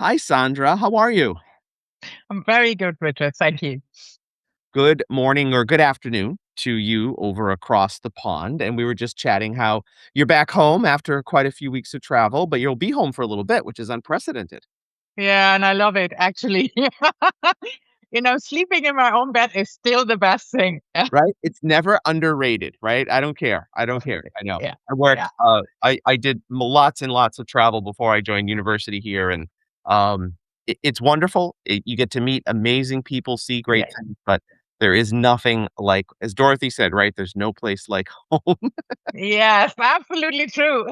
Hi, Sandra. How are you? I'm very good, Richard. Thank you. Good morning or good afternoon to you over across the pond. And we were just chatting how you're back home after quite a few weeks of travel, but you'll be home for a little bit, which is unprecedented, Yeah, and I love it actually. Sleeping in my own bed is still the best thing. right? It's never underrated, right? I don't care. I don't care. I know. Yeah, I worked, yeah, I did lots and lots of travel before I joined university here. And it's wonderful. You get to meet amazing people, see great yeah. things, but there is nothing like, as Dorothy said, right? There's no place like home. Yes, absolutely true.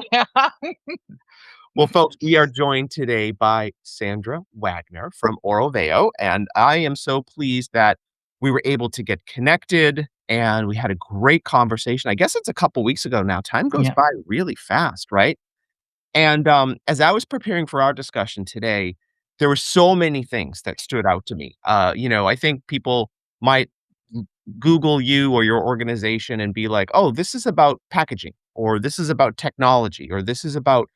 Well, folks, we are joined today by Sandra Wagner from AuraVeo, and I am so pleased that we were able to get connected and we had a great conversation. I guess it's a couple weeks ago now. Time goes Yeah. by really fast, right? And as I was preparing for our discussion today, there were so many things that stood out to me. I think people might Google you or your organization and be like, oh, this is about packaging, or this is about technology, or this is about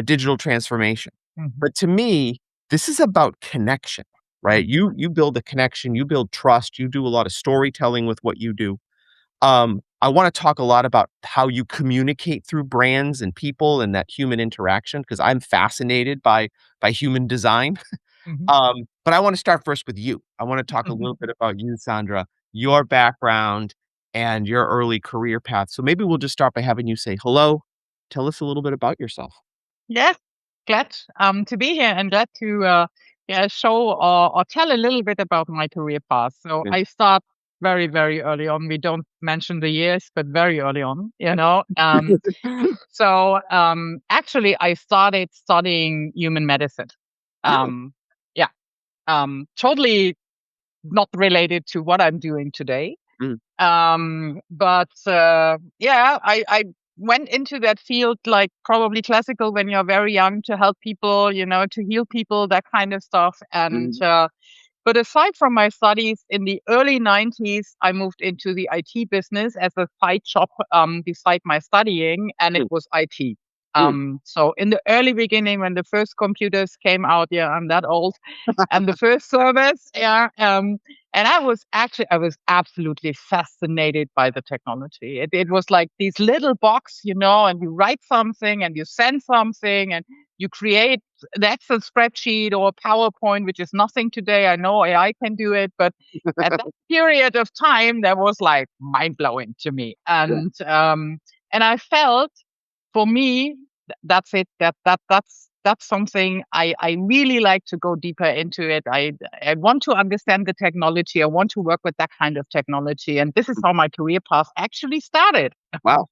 digital transformation. Mhm. But to me, this is about connection, right? You build a connection, you build trust, you do a lot of storytelling with what you do. I want to talk a lot about how you communicate through brands and people and that human interaction because I'm fascinated by human design. Mhm. But I want to start first with you. I want to talk a little bit about you, Sandra, your background and your early career path. So maybe we'll just start by having you say hello. Tell us a little bit about yourself. Yes, glad to be here and glad to show or tell a little bit about my career path. So Yeah. I start very, very early on. We don't mention the years, but very early on, you know. Actually, I started studying human medicine. Really? Um, yeah, totally not related to what I'm doing today. Mm, I went into that field like probably classical when you're very young to help people, to heal people, that kind of stuff. mhm, But aside from my studies in the early 90s, I moved into the IT business as a side job beside my studying, and it mm, was IT. mm. So in the early beginning, when the first computers came out, yeah, I'm that old, and the first service, yeah, and I was absolutely fascinated by the technology. It was like these little box, and you write something and you send something and you create the Excel spreadsheet or PowerPoint, which is nothing today. I know AI can do it, but at that period of time, that was like mind blowing to me. Yeah. And I felt for me, that's it. That's something I really like to go deeper into it. I want to understand the technology. I want to work with that kind of technology, and this is how my career path actually started. Wow.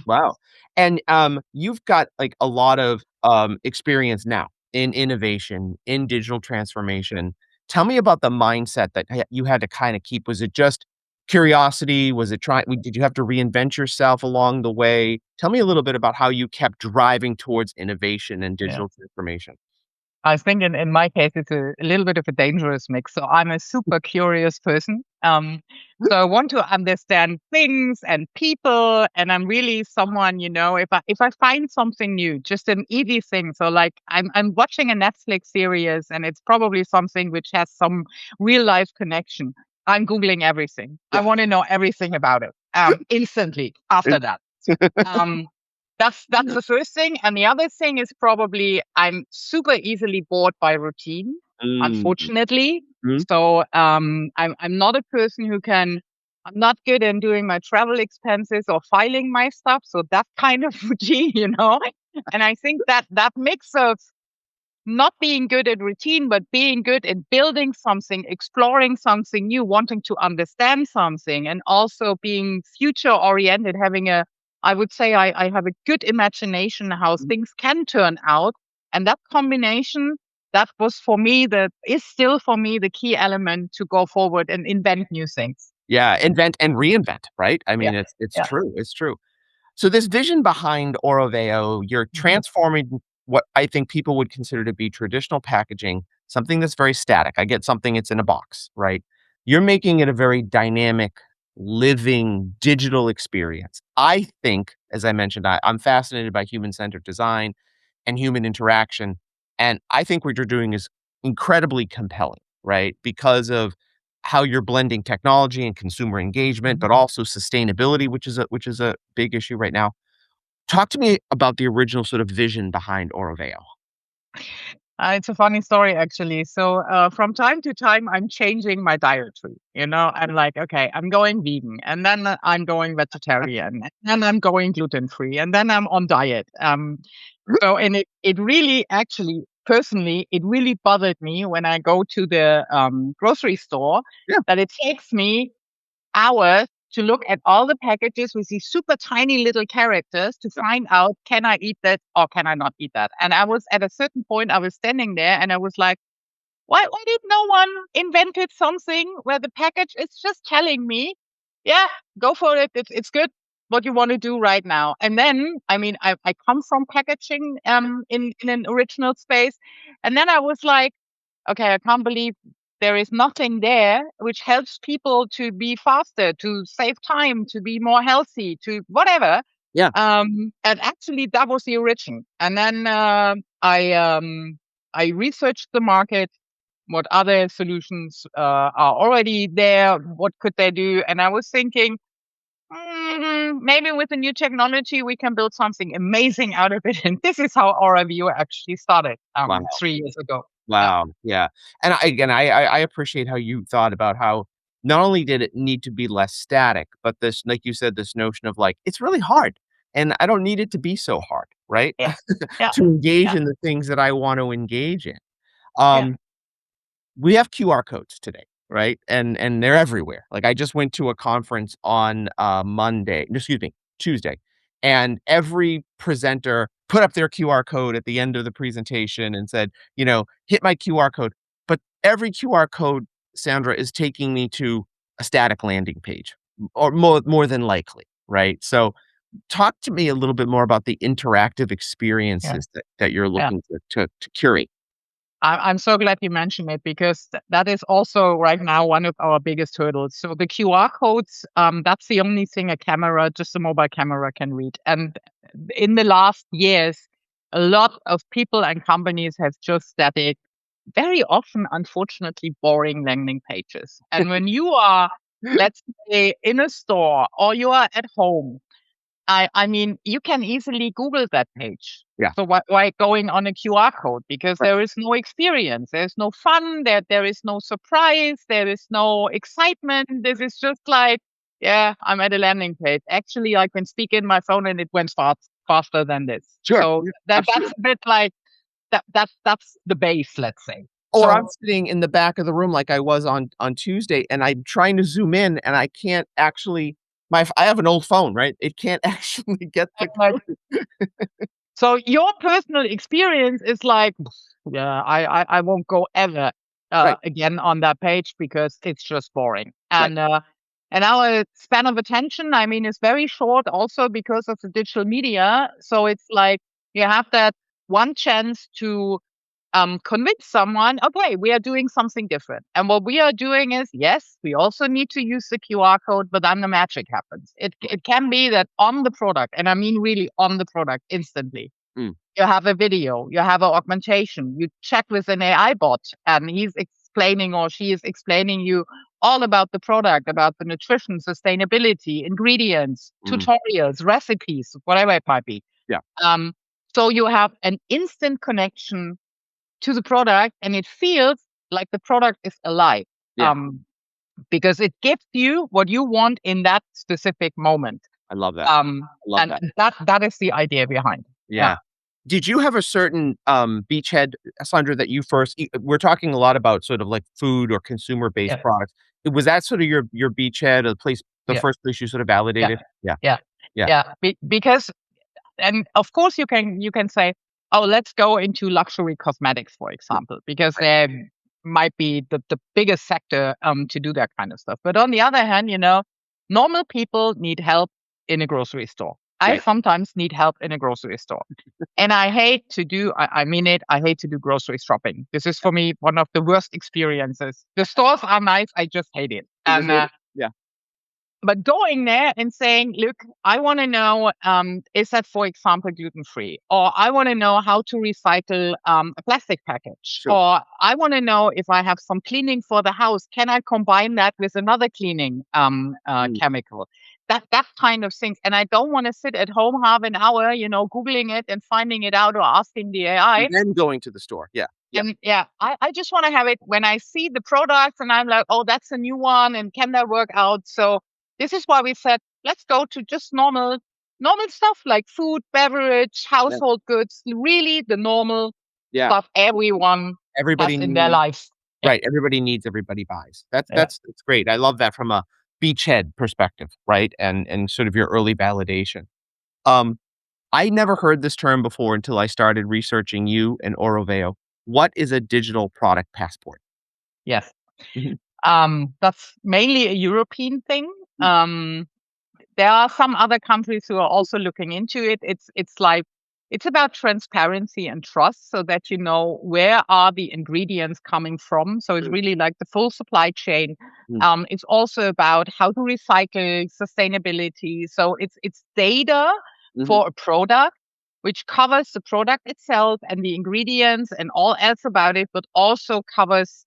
Wow. And, you've got, like, a lot of, experience now in innovation, in digital transformation. Tell me about the mindset that you had to kinda keep. Was it just curiosity? Was it did you have to reinvent yourself along the way? Tell me a little bit about how you kept driving towards innovation and Yeah. digital transformation. I think in my case, it's a little bit of a dangerous mix. So I'm a super curious person. So I want to understand things and people, and I'm really someone, if I find something new, just an easy thing. So like I'm watching a Netflix series, and it's probably something which has some real life connection. I'm googling everything. I Yeah. want to know everything about it instantly after that. Um, that's the first thing, and the other thing is probably I'm super easily bored by routine, Mm, unfortunately. mm. So I'm not a person who can. I'm not good in doing my travel expenses or filing my stuff. So that kind of routine, And I think that mix of not being good at routine, but being good in building something, exploring something new, wanting to understand something, and also being future oriented, I would say I have a good imagination how things can turn out. And that combination, that was for me, that is still for me the key element to go forward and invent new things. Yeah, invent and reinvent, right? I Yeah. mean, it's Yeah. true, it's true. So this vision behind AuraVeo, you're Mhm. transforming what I think people would consider to be traditional packaging, something that's very static. I get something, it's in a box, right? You're making it a very dynamic, living digital experience. I think, as I mentioned, I'm fascinated by human-centered design and human interaction. And I think what you're doing is incredibly compelling, right? Because of how you're blending technology and consumer engagement, but also sustainability, which is a big issue right now. Talk to me about the original sort of vision behind AuraVeo. It's a funny story, actually. So, from time to time, I'm changing my dietary. I'm like, okay, I'm going vegan, and then I'm going vegetarian, and then I'm going gluten free, and then I'm on diet. And it really, actually, personally, it really bothered me when I go to the grocery store Yeah, that it takes me hours to look at all the packages with these super tiny little characters to find out, can I eat that or can I not eat that? And I was at a certain point, I was standing there and I was like, why did no one invented something where the package is just telling me, yeah, go for it. It's good what you want to do right now. And then, I mean, I come from packaging in an original space. And then I was like, okay, I can't believe there is nothing there which helps people to be faster, to save time, to be more healthy, to whatever. yeah, And actually, that was the origin. And then I researched the market, what other solutions are already there, what could they do, and I was thinking, maybe with the new technology we can build something amazing out of it. And this is how AuraVeo actually started wow. 3 years ago. Yeah. Wow, yeah, and I appreciate how you thought about how not only did it need to be less static, but this, like you said, this notion of, like, it's really hard, and I don't need it to be so hard, right? Yeah. Yeah. To engage Yeah. in the things that I want to engage in. Yeah. Um, we have QR codes today, right? And they're everywhere. Like, I just went to a conference on, Tuesday, and every presenter put up their QR code at the end of the presentation and said, "Hit my QR code." But every QR code, Sandra, is taking me to a static landing page, or more than likely, right? So, talk to me a little bit more about the interactive Yeah. experiences that you're Yeah. looking to curate. I'm so glad you mentioned it because that is also right now one of our biggest hurdles. So the QR codes, that's the only thing a camera, just a mobile camera, can read. And in the last years, a lot of people and companies have just static, very often, unfortunately, boring landing pages. And when you are, let's say, in a store or you are at home, I mean, you can easily Google that page. Yeah, So why going on a QR code? Because right, there is no experience, there's no fun, there is no surprise, there is no excitement. This is just like, yeah, I'm at a landing page. Actually, I can speak in my phone and it went faster than this. sure, So yeah, that's absolutely. a bit like that's the base, let's say. Or I'm So sitting in the back of the room like I was on Tuesday, and I'm trying to zoom in, and I can't actually I have an old phone, right? It can't actually get the like code. So your personal experience is like, yeah, I won't go ever Right, again on that page because it's just boring. right. And our span of attention, I mean, is very short also because of the digital media. So it's like you have that one chance to convince someone, okay, we are doing something different. And what we are doing is, yes, we also need to use the QR code, but then the magic happens. It can be that on the product, and I mean really on the product instantly, Mm, you have a video, you have an augmentation, you check with an AI bot, and he's explaining or she is explaining you all about the product, about the nutrition, sustainability, ingredients, mm, tutorials, recipes, whatever it might be. yeah, Um, so you have an instant connection to the product and it feels like the product is alive, yeah, um, because it gives you what you want in that specific moment. I love that. Um, I love and that. that is the idea behind. Yeah. Yeah. Did you have a certain, beachhead, Sandra, that you first we're talking a lot about sort of like food or consumer-based Yeah. products. Was that sort of your beachhead, or the Yeah. first place you sort of Yeah. validated? Yeah, Yeah. yeah, Yeah. Because and of course you can say, oh, let's go into luxury cosmetics, for yeah, example, because right, they might be the biggest sector to do that kind of stuff. But on the other hand, normal people need help in a grocery store. I right. sometimes need help in a grocery store. And I hate to do, I mean it, I hate to do grocery shopping. This is for me one of the worst experiences. The stores are nice, I just hate it. You just And hate it? Yeah, but going there and saying, look, I want to know, is that, for example, gluten free? Or I want to know how to recycle a plastic package. Sure. Or I want to know if I have some cleaning for the house, can I combine that with another cleaning Mm. chemical? That kind of things. And I don't want to sit at home half an hour, Googling it and finding it out or asking the And AI. then going to the store. Yeah. Yeah. And yeah, I just want to have it when I see the products and I'm like, oh, that's a new one. And can that work out? So this is why we said, let's go to just normal stuff like food, beverage, Yeah. household goods, really the normal Yeah. stuff everyone has Everybody in their needs lives. Yeah. right, everybody needs, everybody buys. That's Yeah. that's great. I love that from a beachhead perspective, right? And sort of your early validation. Um, I never heard this term before until I started researching you and AuraVeo. What is a digital product passport? Yes. Mhm. That's mainly a European thing. Mm, There are some other countries who are also looking into it. It's like it's about transparency and trust so that you know where are the ingredients coming from. So it's mm, really like the full supply chain. mm, It's also about how to recycle, sustainability. So it's data mhm. for a product which covers the product itself and the ingredients and all else about it, but also covers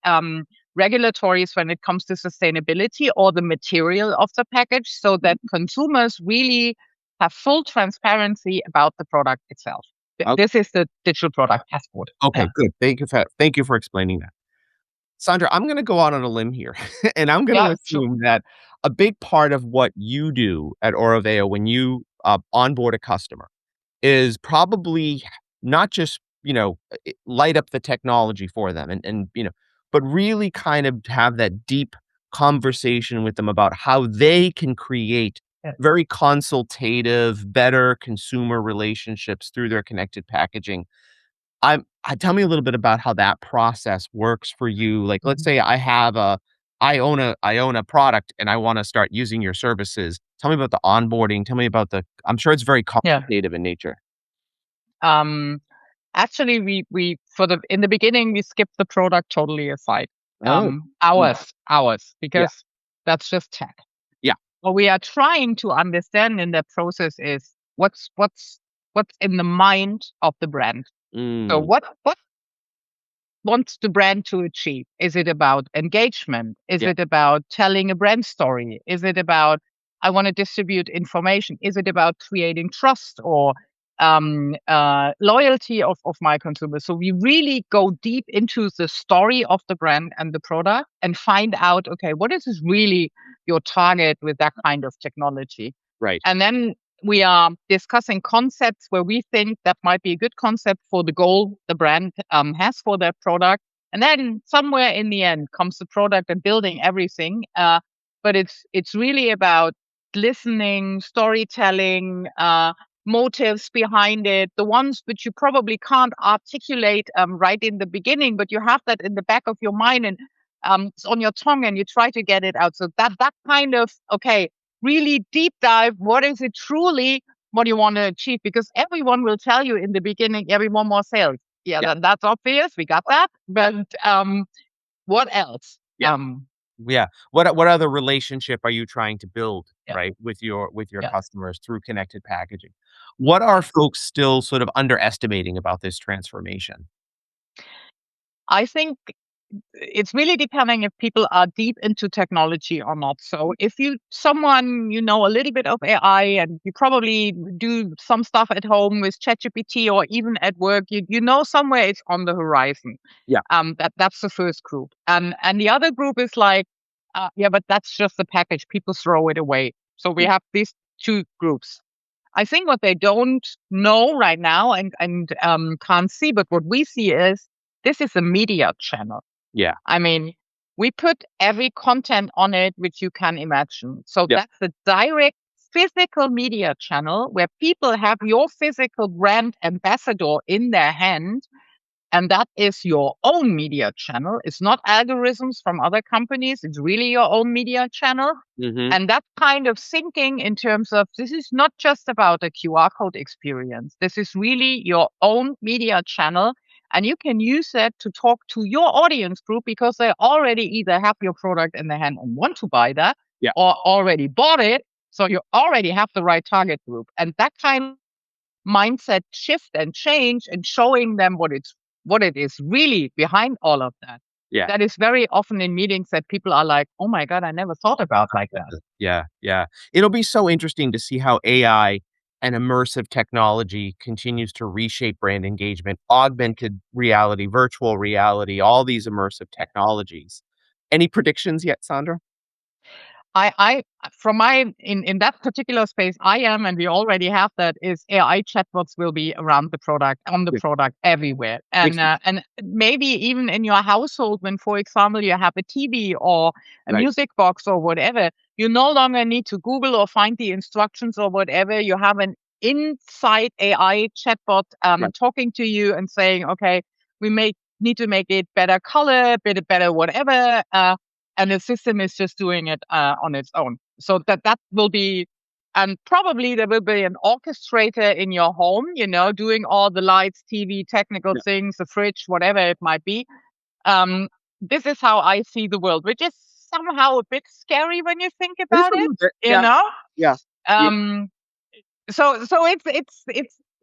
regulatories when it comes to sustainability or the material of the package so that consumers really have full transparency about the product itself. O This is the digital product passport. okay, Yeah. good. Thank you for explaining that. Sandra, I'm gonna go out on a limb here, and I'm gonna Yeah. Sure. assume that a big part of what you do at AuraVeo when you, onboard a customer is probably not just, light up the technology for them and but really kind of have that deep conversation with them about how they can create Yeah. very consultative, better consumer relationships through their connected packaging. Tell me a little bit about how that process works for you. Like, let's Mhm. say I own a product and I wanna start using your services. Tell me about the onboarding. Tell me about I'm sure it's very Yeah. consultative in nature. Um, Actually, we for the in the beginning we skipped the product totally aside. Oh. Mm. Hours, Yeah. because that's just tech. Yeah. What we are trying to understand in that process is what's in the mind of the brand. So Mm. what wants the brand to achieve? Is it about engagement? Is Yeah. it about telling a brand story? Is it about I want to distribute information? Is it about creating trust or loyalty of my consumers? So we really go deep into the story of the brand and the product and find out, okay, what is really your target with that kind of technology? Right. And then we are discussing concepts where we think that might be a good concept for the goal the brand has for their product. And then somewhere in the end comes the product and building everything. But it's really about listening, storytelling, motives behind it, the ones which you probably can't articulate right in the beginning, but you have that in the back of your mind and it's on your tongue and you try to get it out. So that kind of okay, really deep dive. What is it truly? What do you want to achieve? Because everyone will tell you in the beginning, everyone more sales. Yeah, Yeah. that's obvious. We got that. But what else? Yeah. Yeah. What other relationship are you trying to build, Yeah, right, with your yeah. customers through connected packaging? What are folks still sort of underestimating about this transformation? I think it's really depending if people are deep into technology or not. So if you someone you know a little bit of AI and you probably do some stuff at home with ChatGPT or even at work, you know somewhere it's on the horizon. Yeah. That's the first group, and the other group is like, yeah, but that's just the package. People throw it away. So we Mm. have these two groups. I think what they don't know right now and can't see, but what we see is this is a media channel. Yeah. I mean, we put every content on it which you can imagine. So Yep. that's a direct physical media channel where people have your physical brand ambassador in their hand. And that is your own media channel. It's not algorithms from other companies. It's really your own media channel. Mhm. And that kind of thinking in terms of this is not just about a QR code experience. This is really your own media channel. And you can use that to talk to your audience group because they already either have your product in their hand and want to buy that, Yeah. or already bought it. So you already have the right target group. And that kind of mindset shift and change and showing them what it is really behind all of that. Yeah. That is very often in meetings that people are like, oh my God, I never thought about like that. Yeah, yeah. It'll be so interesting to see how AI and immersive technology continues to reshape brand engagement, augmented reality, virtual reality, all these immersive technologies. Any predictions yet, Sandra? I from my in that particular space I am, and we already have that, is AI chatbots will be around the product, on the Yeah, product everywhere. makes sense. And maybe even in your household when, for example, you have a TV or a Right, music box or whatever, you no longer need to Google or find the instructions or whatever. You have an inside AI chatbot right. talking to you and saying, okay, we make need to make it better color, better whatever. And the system is just doing it on its own. So that will be, and probably there will be an orchestrator in your home, doing all the lights, TV, technical Yeah. things, the fridge, whatever it might be. Um, this is how I see the world, which is somehow a bit scary when you think Just about a it. little bit. You Yeah, know, yeah. Yeah. um, so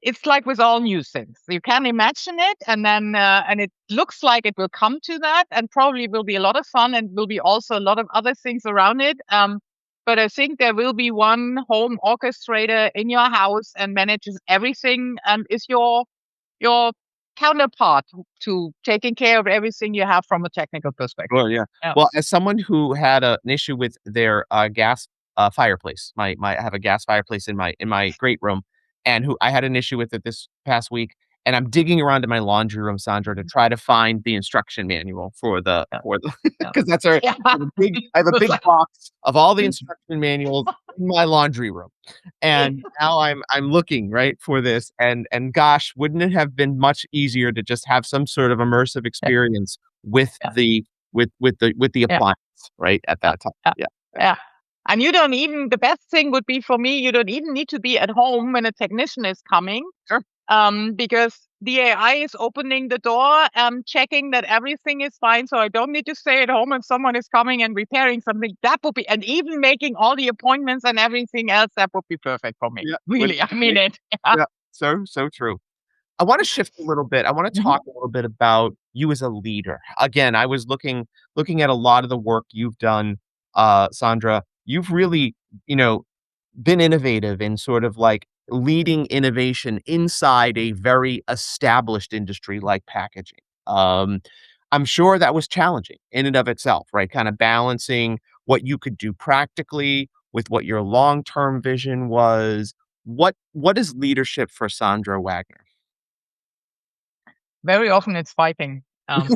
it's like with all new things. You can imagine it, and then and it looks like it will come to that, and probably will be a lot of fun, and will be also a lot of other things around it. But I think there will be one home orchestrator in your house and manages everything, and is your counterpart to taking care of everything you have from a technical perspective. Well, yeah. Yeah. Well, as someone who had an issue with their, gas, fireplace, I have a gas fireplace in my great room, and who I had an issue with it this past week, and I'm digging around in my laundry room, Sandra, to try to find the instruction manual Yeah. for the Yeah. because that's our Yeah. I have a big box of all the instruction manuals in my laundry room, and now I'm looking, right, for this, and gosh, wouldn't it have been much easier to just have some sort of immersive experience with Yeah. the with the Yeah. appliance, right, at Yeah, that time. yeah, Yeah, yeah. yeah. And you don't even the best thing would be for me, you don't even need to be at home when a technician is coming, Sure. because the AI is opening the door, checking that everything is fine. So I don't need to stay at home if someone is coming and repairing something. That would be, and even making all the appointments and everything else, that would be perfect for me. Yeah, would Really, I mean it. Yeah. yeah, so, so true. I wanna shift a little bit. I wanna Mhm. talk a little bit about you as a leader. Again, I was looking at a lot of the work you've done, Sandra. You've really, you know, been innovative in sort of like leading innovation inside a very established industry like packaging. I'm sure that was challenging in and of itself, right? Kind of balancing what you could do practically with what your long-term vision was. What is leadership for Sandra Wagner? Very often it's fighting. I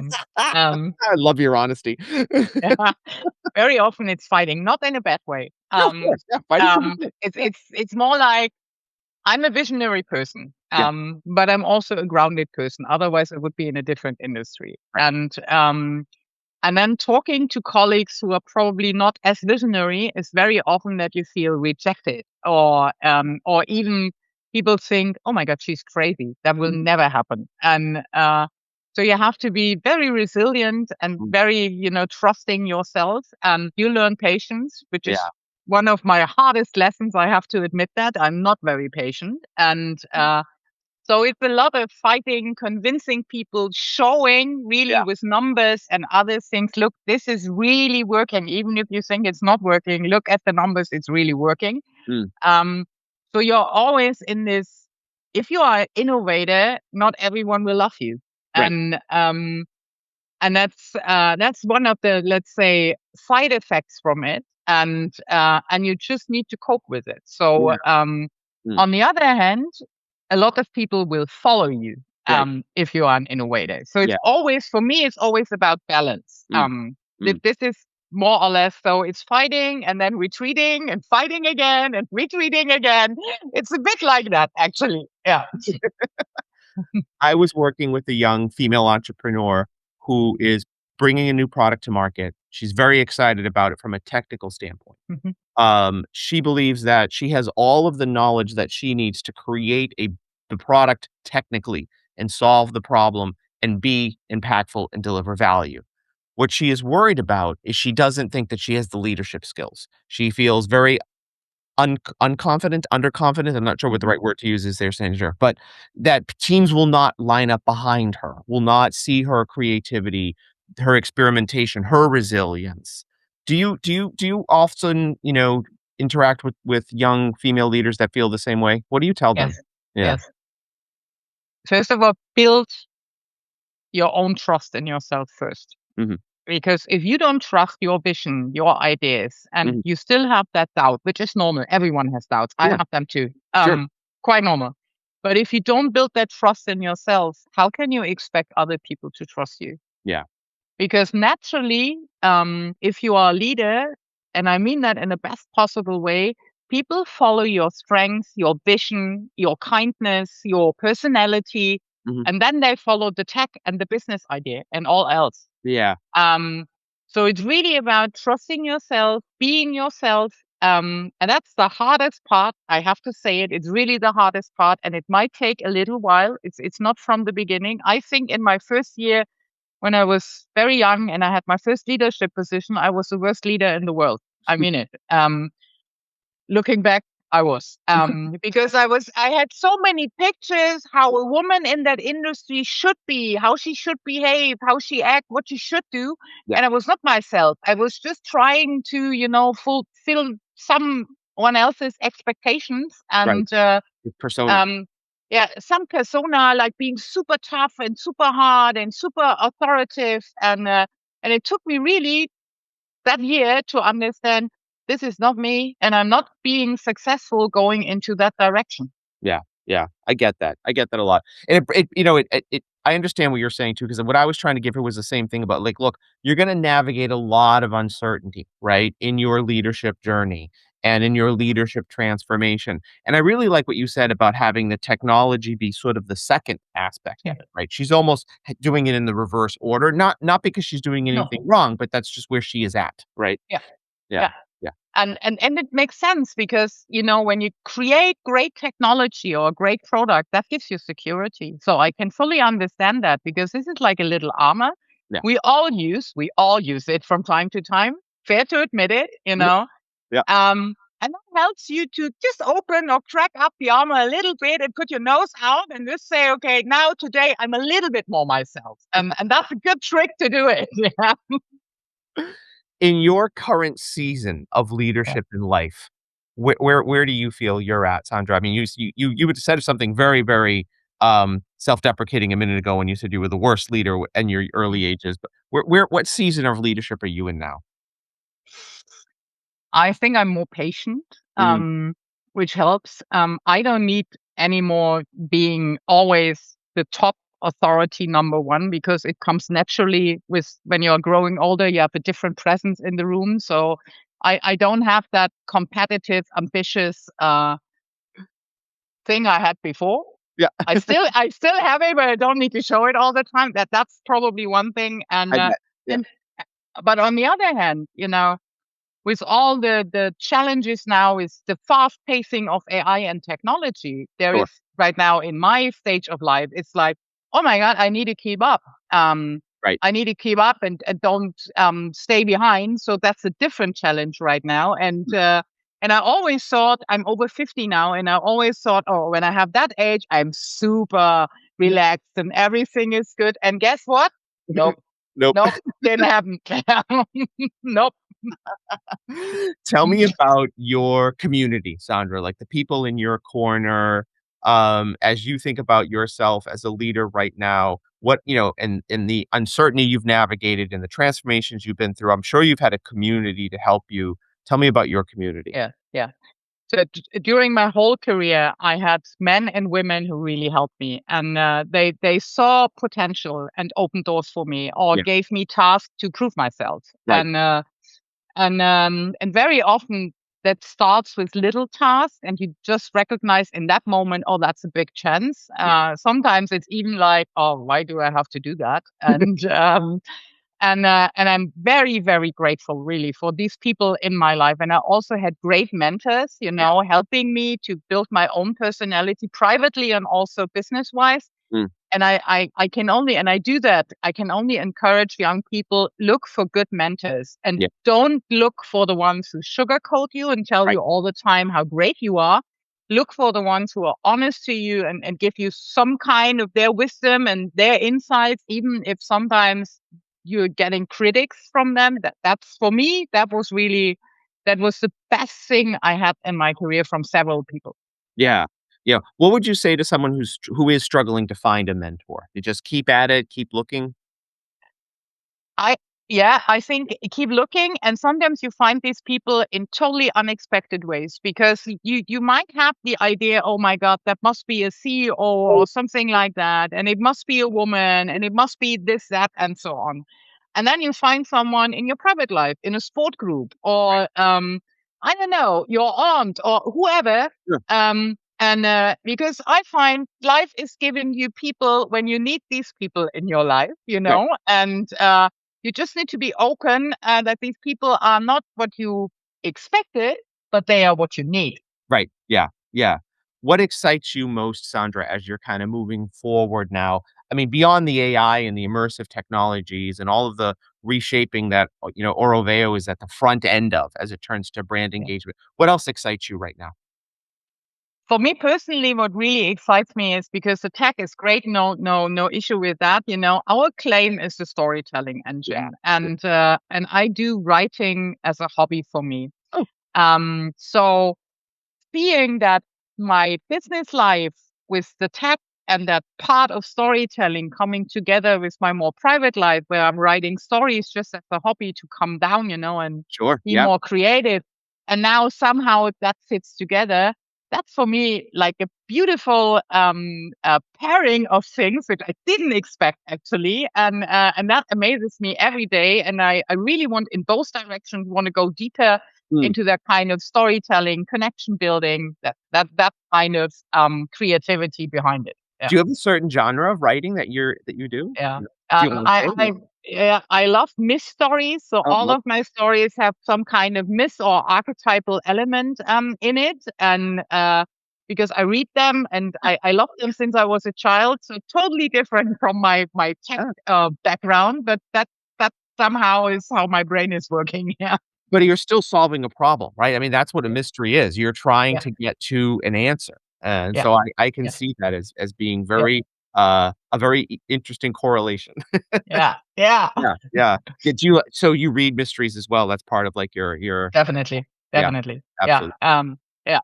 Um, love your honesty. yeah, very often it's fighting, not in a bad way. No, of course. Yeah, fighting for good. Yeah, It's more like I'm a visionary person, yeah, but I'm also a grounded person. Otherwise, I would be in a different industry. right. And then talking to colleagues who are probably not as visionary is very often that you feel rejected, or even people think, "Oh my God, she's crazy. That will Mhm, never happen." And so you have to be very resilient and mm, very, trusting yourself. And you learn patience, which yeah, is one of my hardest lessons. I have to admit that I'm not very patient, and so it's a lot of fighting, convincing people, showing really yeah, with numbers and other things. Look, this is really working. Even if you think it's not working, look at the numbers. It's really working. mm, Um, so you're always in this. If you are an innovator, not everyone will love you, right, and and that's one of the, let's say, side effects from it, and you just need to cope with it. So yeah, mm, on the other hand, a lot of people will follow you right, if you are an innovator. So it's yeah, always, for me, it's always about balance. mm, mm. This is more or less, so it's fighting and then retreating and fighting again and retreating again. It's a bit like that, actually. Yeah. I was working with a young female entrepreneur who is bringing a new product to market. She's very excited about it from a technical standpoint. Mhm. She believes that she has all of the knowledge that she needs to create the product technically and solve the problem and be impactful and deliver value. What she is worried about is she doesn't think that she has the leadership skills. She feels very unconfident, underconfident, I'm not sure what the Mhm. right word to use is there, Sandra, but that teams will not line up behind her, will not see her creativity, her experimentation, her resilience. Do you often, interact with young female leaders that feel the same way? What do you tell them? Yes. Yeah. Yes. First of all, build your own trust in yourself first. Mhm. Because if you don't trust your vision, your ideas, and Mhm. you still have that doubt, which is normal, everyone has doubts. I Yeah, have them too. sure. Quite normal. But if you don't build that trust in yourself, how can you expect other people to trust you? Yeah. Because naturally, if you are a leader, and I mean that in the best possible way, people follow your strengths, your vision, your kindness, your personality, Mhm. and then they follow the tech and the business idea and all else. Yeah. Um, so it's really about trusting yourself, being yourself. And that's the hardest part. I have to say it. It's really the hardest part, and it might take a little while. It's not from the beginning. I think in my first year, when I was very young and I had my first leadership position, I was the worst leader in the world. I mean it. Looking back, I was because I had so many pictures how a woman in that industry should be, how she should behave, how she act, what she should do, Yeah. and I was not myself. I was just trying to, fulfill someone else's expectations, Right. and With persona. um, yeah, some persona like being super tough and super hard and super authoritative, and it took me really that year to understand this is not me and I'm not being successful going into that direction. Yeah, yeah, I get that. I get that a lot. And I understand what you're saying too, because what I was trying to give her was the same thing about like, look, you're gonna navigate a lot of uncertainty, right, in your leadership journey and in your leadership transformation. And I really like what you said about having the technology be sort of the second aspect of Yeah. it, right? She's almost doing it in the reverse order, not because she's doing No. anything wrong, but that's just where she is at, right? Yeah. Yeah, Yeah. yeah, And it makes sense because when you create great technology or a great product, that gives you security. So I can fully understand that because this is like a little armor yeah. we all use it from time to time. Fair to admit it. Yep, yeah. And that helps you to just open or crack up the armor a little bit and put your nose out and just say, okay, now today I'm a little bit more myself. And that's a good trick to do it. Yeah. In your current season of Yeah. leadership in life, where do you feel you're at, Sandra? I mean, you would said something very, very, self-deprecating a minute ago when you said you were the worst leader in your early ages, but what season of leadership are you in now? I think I'm more patient, Mhm, which helps. I don't need anymore being always the top authority number one because it comes naturally with when you're growing older, you have a different presence in the room. So I don't have that competitive, ambitious thing I had before. yeah, I still have it, but I don't need to show it all the time. That's probably one thing. I bet, yeah, And but on the other hand, with all the challenges now is the fast pacing of AI and technology. There sure, is right now in my stage of life, it's like, oh my God, I need to keep up. right, I need to keep up and don't stay behind. So that's a different challenge right now. And I always thought I'm over 50 now, and I always thought, oh, when I have that age, I'm super relaxed and everything is good. And guess what? Nope, nope. nope, didn't happen. Nope. Tell me about your community, Sandra, like the people in your corner, as you think about yourself as a leader right now, and the uncertainty you've navigated and the transformations you've been through, I'm sure you've had a community to help you. Tell me about your community. Yeah, yeah. So during my whole career, I had men and women who really helped me, and they saw potential and opened doors for me, or Yeah, gave me tasks to prove myself. right. And very often that starts with little tasks, and you just recognize in that moment, oh, that's a big chance. Yeah. Sometimes it's even like, oh, why do I have to do that? And I'm very, very grateful really for these people in my life. And I also had great mentors, Yeah. helping me to build my own personality privately and also business wise. Mm. And I can only, and I do that, I can only encourage young people, look for good mentors and Yeah, don't look for the ones who sugarcoat you and tell right. you all the time how great you are. Look for the ones who are honest to you and give you some kind of their wisdom and their insights, even if sometimes you're getting critics from them. That's for me, that was the best thing I had in my career from several people. Yeah. Yeah. What would you say to someone who is struggling to find a mentor? You just keep at it, keep looking? I Yeah, I think keep looking, and sometimes you find these people in totally unexpected ways because you might have the idea, oh my God, that must be a CEO or something like that, and it must be a woman, and it must be this, that, and so on. And then you find someone in your private life, in a sport group, or I don't know, your aunt or whoever. Sure. And because I find life is giving you people when you need these people in your life, Right. and you just need to be open that these people are not what you expected, but they are what you need. Right. Yeah. Yeah. What excites you most, Sandra, as you're kind of moving forward now? I mean, beyond the AI and the immersive technologies and all of the reshaping that, AuraVeo is at the front end of as it turns to brand Yeah. engagement. What else excites you right now? For me personally, what really excites me is because the tech is great, no issue with that. Our claim is the storytelling Yeah. engine, and I do writing as a hobby for me. Oh, So seeing that my business life with the tech and that part of storytelling coming together with my more private life where I'm writing stories just as a hobby to come down, and sure. be Yeah. more creative. And now somehow that fits together. That's for me like a beautiful pairing of things which I didn't expect actually, and that amazes me every day. And I really want in both directions want to go deeper Mm. into that kind of storytelling, connection building, that kind of creativity behind it. Yeah, Do you have a certain genre of writing that you do? yeah. Do you want to say? I love myth stories. So Oh, all of my stories have some kind of myth or archetypal element in it, and because I read them and I love them since I was a child. So totally different from my tech yeah. background, but that somehow is how my brain is working. Yeah, But you're still solving a problem, right? I mean, that's what a mystery is. You're trying yeah, to get to an answer. And yeah, so I can yeah, see that as being yeah, a very interesting correlation. yeah, yeah. Yeah, yeah. Did you so you read mysteries as well? That's part of like your Definitely, yeah, definitely. Yeah, absolutely. yeah.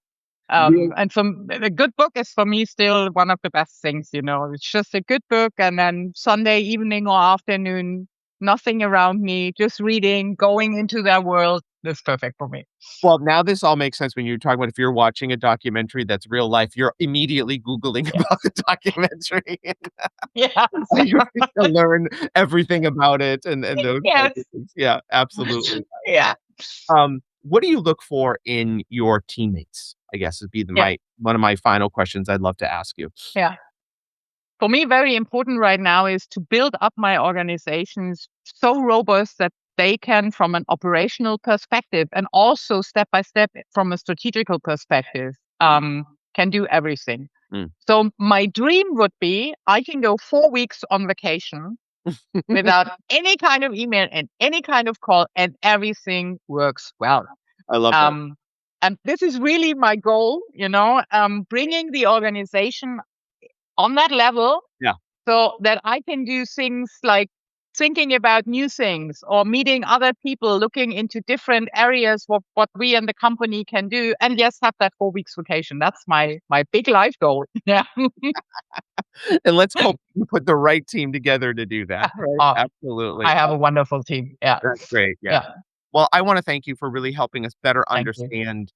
Real And a good book is for me still one of the best things. It's just a good book, and then Sunday evening or afternoon, nothing around me, just reading, going into that world. That's perfect for me. Well, now this all makes sense when you're talking about if you're watching a documentary that's real life, you're immediately Googling Yeah. about the documentary. Yes. You're trying to learn everything about it and those kinds of Yes. things. Yeah, absolutely. Yeah. What do you look for in your teammates? I guess would be Yeah. my one of my final questions I'd love to ask you. Yeah. For me, very important right now is to build up my organizations so robust that they can, from an operational perspective and also step by step from a strategical perspective, can do everything. Mm. So my dream would be I can go 4 weeks on vacation without any kind of email and any kind of call, and everything works well. I love that. Um, and this is really my goal, bringing the organization on that level Yeah. so that I can do things like thinking about new things or meeting other people, looking into different areas, what we and the company can do. And yes, have that 4 weeks vacation. That's my big life goal. Yeah. And let's hope you put the right team together to do that, right? Oh, Absolutely. I have a wonderful team. Yeah. That's great, yeah. Yeah. Well, I wanna thank you for really helping us better Thank you. understand,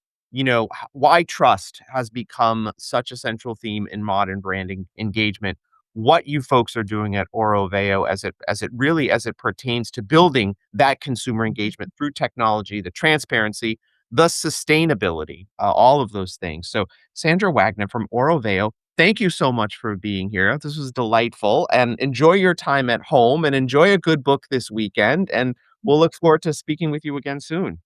why trust has become such a central theme in modern branding engagement, what you folks are doing at AuraVeo as it pertains to building that consumer Mhm. engagement through technology, the transparency, the sustainability, all of those things. So, Sandra Wagner from AuraVeo, thank you so much for being here. This was delightful, and enjoy your time at home, and enjoy a good book this weekend, and we'll look forward to speaking with you again soon.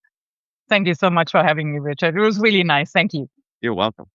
Thank you so much for having me, Richard. It was really nice. Thank you. You're welcome.